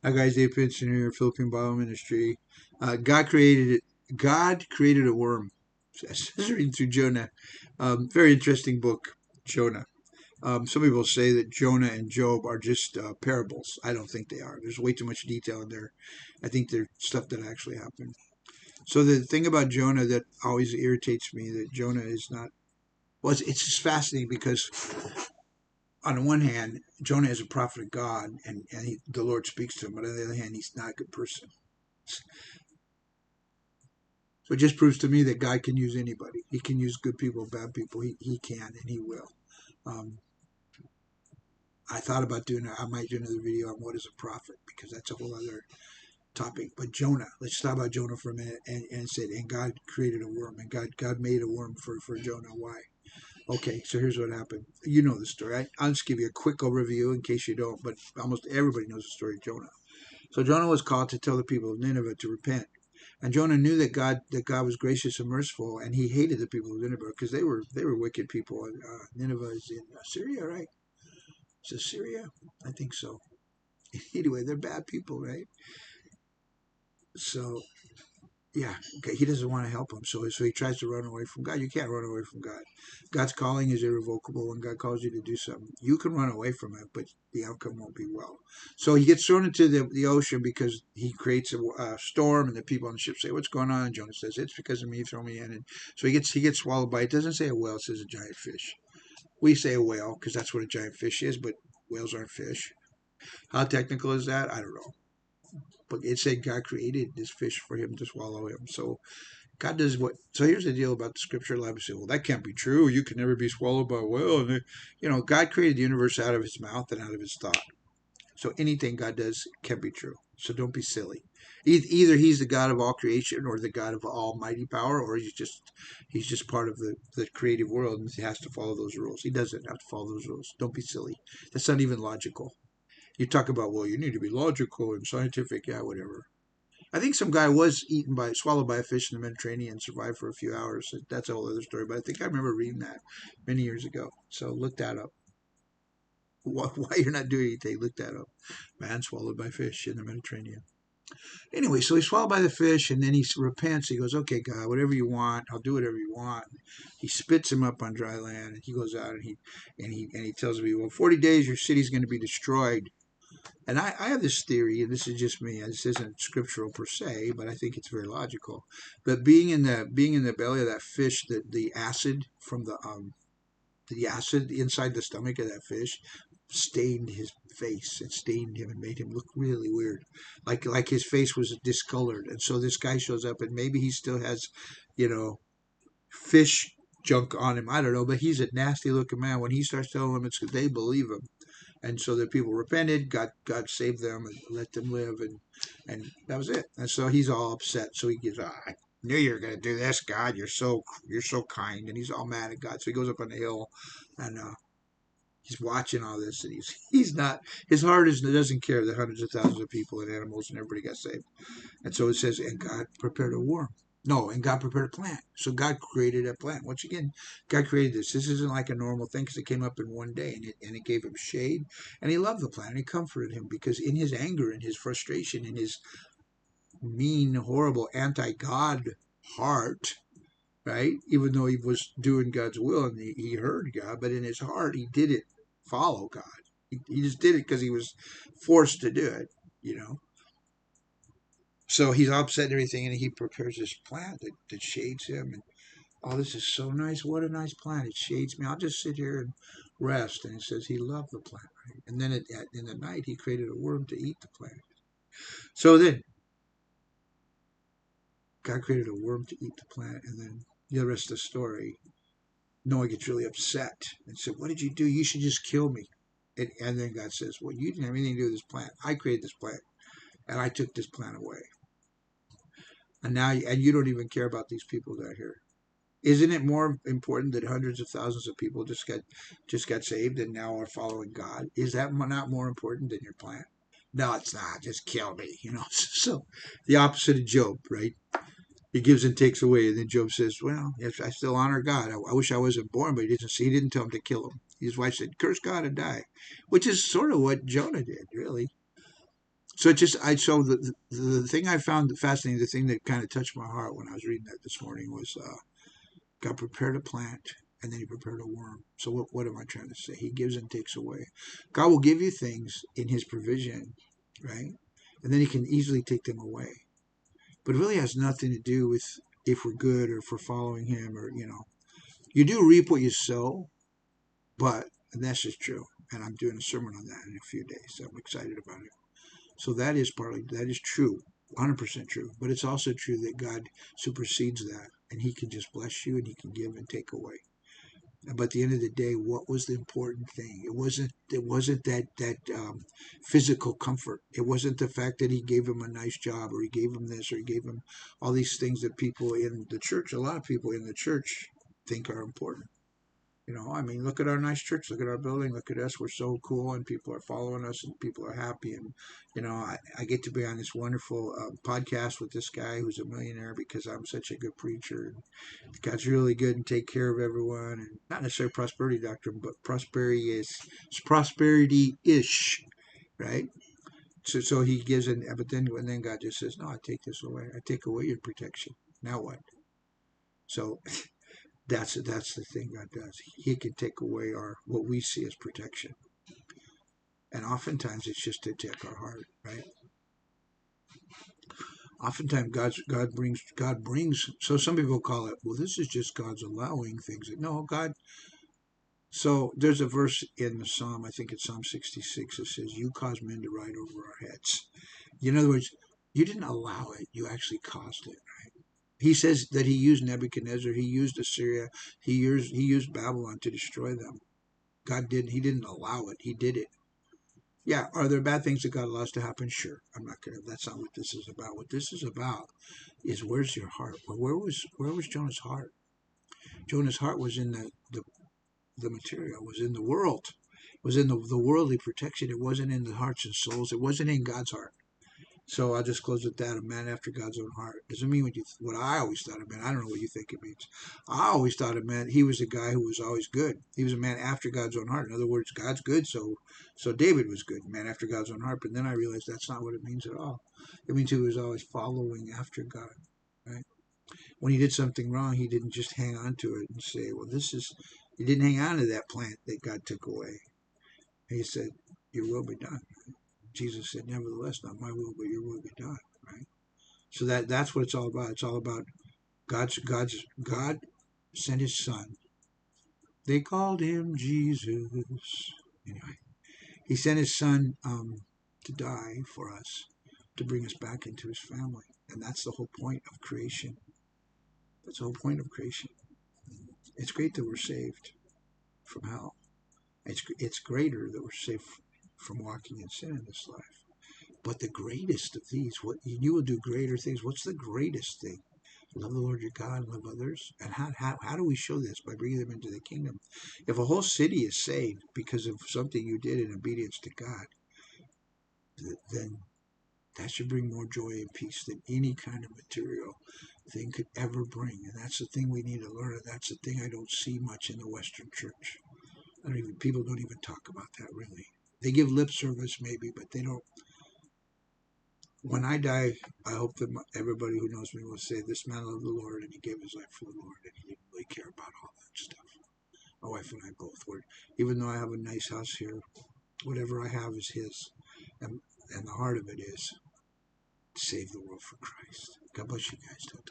Hi guys, Dave Pinson here, Philippine Bible Ministry. God created it. God created a worm. Says reading through Jonah. Very interesting book, Jonah. Some people say that Jonah and Job are just parables. I don't think they are. There's way too much detail in there. I think they're stuff that actually happened. So the thing about Jonah that always irritates me that Jonah is not. Well, it's just fascinating because on the one hand, Jonah is a prophet of God, and the Lord speaks to him. But on the other hand, he's not a good person. So it just proves to me that God can use anybody. He can use good people, bad people. He can and he will. Um, I thought about I might do another video on what is a prophet because that's a whole other topic. But Jonah, let's talk about Jonah for a minute. And said, and God created a worm, and God made a worm for Jonah. Why? Okay, so here's what happened. You know the story. I'll just give you a quick overview in case you don't, but almost everybody knows the story of Jonah. So Jonah was called to tell the people of Nineveh to repent. And Jonah knew that God was gracious and merciful, and he hated the people of Nineveh because they were wicked people. Nineveh is in Syria, right? Is it Syria? I think so. Anyway, they're bad people, right? So yeah, okay, he doesn't want to help him, so he tries to run away from God. You can't run away from God. God's calling is irrevocable. When God calls you to do something, you can run away from it, but the outcome won't be well. So he gets thrown into the ocean because he creates a storm, and the people on the ship say, "What's going on?" And Jonah says, "It's because of me. Throw me in." And so he gets swallowed by. It doesn't say a whale; it says a giant fish. We say a whale because that's what a giant fish is, but whales aren't fish. How technical is that? I don't know. But it said God created this fish for him to swallow him. So God does what? So here's the deal about the scripture. A lot of people say, well, that can't be true. You can never be swallowed by a whale. God created the universe out of his mouth and out of his thought. So anything God does can be true. So don't be silly. Either he's the God of all creation or the God of almighty power, or he's just part of the creative world and he has to follow those rules. He doesn't have to follow those rules. Don't be silly. That's not even logical. You talk about, well, you need to be logical and scientific. Yeah, whatever. I think some guy was swallowed by a fish in the Mediterranean and survived for a few hours. That's a whole other story, but I think I remember reading that many years ago. So look that up. Why you're not doing anything, look that up. Man swallowed by fish in the Mediterranean. Anyway, so he's swallowed by the fish, and then he repents. He goes, "Okay, God, whatever you want, I'll do whatever you want." He spits him up on dry land, and he goes out and he tells me, "Well, 40 days, your city's going to be destroyed." And I have this theory, and this is just me. This isn't scriptural per se, but I think it's very logical. But being in the belly of that fish, the acid from the acid inside the stomach of that fish stained his face. It stained him and made him look really weird, like his face was discolored. And so this guy shows up, and maybe he still has, you know, fish junk on him. I don't know, but he's a nasty looking man. When he starts telling them, they believe him. And so the people repented. God saved them and let them live, and that was it. And so he's all upset. So he gets, I knew you were going to do this, God. You're so kind, and he's all mad at God. So he goes up on the hill, and he's watching all this, and he's not. His heart doesn't care that hundreds of thousands of people and animals and everybody got saved. And so it says, and God prepared a worm. No, and God prepared a plant. So God created a plant. Once again, God created this. This isn't like a normal thing because it came up in one day and it gave him shade. And he loved the plant and he comforted him because in his anger and his frustration and his mean, horrible, anti God heart, right? Even though he was doing God's will and he heard God, but in his heart, he didn't follow God. He just did it because he was forced to do it, you know? So he's upset and everything, and he prepares this plant that shades him. And oh, this is so nice! What a nice plant! It shades me. I'll just sit here and rest. And it says he loved the plant, right? And then in the night, he created a worm to eat the plant. So then God created a worm to eat the plant, and then the rest of the story. Noah gets really upset and said, "What did you do? You should just kill me." And then God says, "Well, you didn't have anything to do with this plant. I created this plant, and I took this plant away, and now you don't even care about these people that are here." Isn't it more important that hundreds of thousands of people just got saved and now are following God? Is that not more important than your plan? No, it's not. Just kill me, you know. So the opposite of Job, right? He gives and takes away, and then Job says, "Well, yes, I still honor God. I wish I wasn't born, but he didn't. He didn't tell him to kill him. His wife said, 'Curse God and die,' which is sort of what Jonah did, really. So it just I so the thing I found fascinating, the thing that kind of touched my heart when I was reading that this morning was God prepared a plant and then he prepared a worm. So what am I trying to say? He gives and takes away. God will give you things in his provision, right? And then he can easily take them away. But it really has nothing to do with if we're good or if we're following him or, you do reap what you sow, but, and that's just true. And I'm doing a sermon on that in a few days. So I'm excited about it. So that is true, 100% true. But it's also true that God supersedes that and he can just bless you and he can give and take away. But at the end of the day, what was the important thing? It wasn't that physical comfort. It wasn't the fact that he gave him a nice job or he gave him this or he gave him all these things that people in the church, a lot of people in the church think are important. I mean, look at our nice church. Look at our building. Look at us. We're so cool, and people are following us, and people are happy. And I get to be on this wonderful podcast with this guy who's a millionaire because I'm such a good preacher. And God's really good and take care of everyone, and not necessarily prosperity doctrine, but prosperity ish, right? So he gives it, but then God just says, "No, I take this away. I take away your protection. Now what?" So that's the thing God does. He can take away our what we see as protection, and oftentimes it's just to attack our heart, right? Oftentimes God brings. So some people call it, well, this is just God's allowing things. No, God. So there's a verse in the Psalm, I think it's Psalm 66, that says, "You cause men to ride over our heads." In other words, you didn't allow it; you actually caused it. He says that he used Nebuchadnezzar, he used Assyria, he used Babylon to destroy them. God did. He didn't allow it. He did it. Yeah. Are there bad things that God allows to happen? Sure. I'm not gonna. That's not what this is about. What this is about is where's your heart? Well, where was Jonah's heart? Jonah's heart was in the material. Was in the world. Was in the worldly protection. It wasn't in the hearts and souls. It wasn't in God's heart. So I'll just close with that. A man after God's own heart doesn't mean what I always thought it meant. I don't know what you think it means. I always thought it meant he was a guy who was always good. He was a man after God's own heart. In other words, God's good, so David was good, man after God's own heart. But then I realized that's not what it means at all. It means he was always following after God. Right? When he did something wrong, he didn't just hang on to it and say, "Well, this is." He didn't hang on to that plant that God took away. He said, "Your will be done." Jesus said, "Nevertheless, not my will, but your will be done." Right? So that's what it's all about. It's all about God sent his son. They called him Jesus. Anyway, he sent his son to die for us, to bring us back into his family. And that's the whole point of creation. That's the whole point of creation. It's great that we're saved from hell. It's greater that we're saved from walking in sin in this life. But the greatest of these, what you will do greater things. What's the greatest thing? Love the Lord your God, love others. And how do we show this? By bringing them into the kingdom. If a whole city is saved because of something you did in obedience to God, then that should bring more joy and peace than any kind of material thing could ever bring. And that's the thing we need to learn. And that's the thing I don't see much in the Western church. People don't even talk about that really. They give lip service maybe, but they don't. When I die, I hope that everybody who knows me will say, "This man loved the Lord and he gave his life for the Lord and he didn't really care about all that stuff." My wife and I both were. Even though I have a nice house here, whatever I have is his. And, and the heart of it is to save the world for Christ. God bless you guys. Till